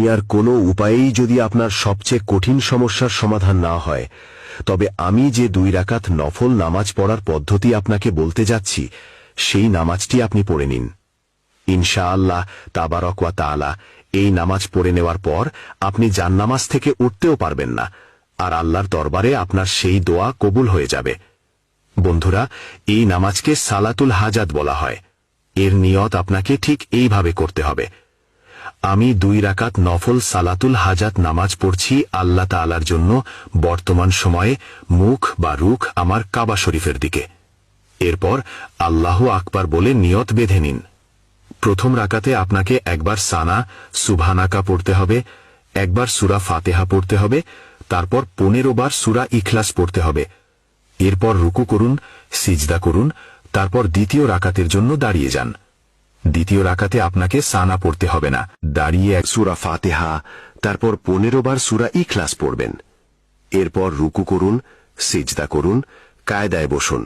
দুনিয়ার কোনো উপায়েই যদি আপনার সবচেয়ে কঠিন সমস্যার সমাধান না হয়, তবে আমি যে 2 রাকাত নফল নামাজ পড়ার পদ্ধতি আপনাকে বলতে যাচ্ছি, সেই নামাজটি আপনি পড়ে নিন। ইনশাআল্লাহ তাবারক ওয়া তাআলা এই নামাজ পড়ে নেওয়ার পর আপনি জান্নামাজ থেকে উঠতেও পারবেন না, আর আল্লাহর দরবারে আপনার সেই দোয়া কবুল হয়ে যাবে। বন্ধুরা, এই নামাজকে সালাতুল হাজাত বলা হয়। এর নিয়ত আপনাকে ঠিক এইভাবে করতে হবে। আমি 2 রাকাত নফল সালাতুল হাজাত নামাজ পড়ছি আল্লাহ তাআলার জন্য বর্তমান সময়ে মুখ বা রুখ আমার কাবা শরীফের দিকে। এরপর আল্লাহু আকবার বলে নিয়ত বেঁধে নিন। প্রথম রাকাতে আপনাকে একবার সানা সুবহানাকা পড়তে হবে, একবার সূরা ফাতিহা পড়তে হবে, তারপর 15 বার সূরা ইখলাস পড়তে হবে। এরপর রুকু করুন, সিজদা করুন, তারপর দ্বিতীয় রাকাতের জন্য দাঁড়িয়ে যান। দ্বিতীয় রাকাতে আপনাকে সানা পড়তে হবে না, দাঁড়িয়ে এক সূরা ফাতিহা, তারপর 15 বার সূরা ইখলাস পড়বেন। এরপর রুকু করুন, সিজদা করুন, কায়দায় বসুন,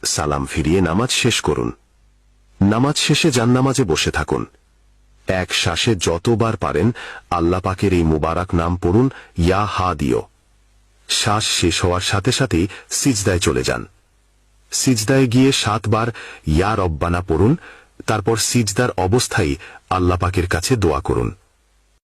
সালাম ফিরিয়ে নামাজ শেষ করুন। নামাজ শেষে জান্নামাজে বসে থাকুন। এক শ্বাসে যতবার পারেন আল্লাহ পাকের এই মুবারক নাম পড়ুন, ইয়া হাদিও। শ্বাস শেষ হওয়ার সাথে সাথেই সিজদায় চলে যান। সিজদায় গিয়ে 7 বার ইয়া রব্বানা পড়ুন, তারপর সিজদার অবস্থায় আল্লাহ পাকের কাছে দোয়া করুন।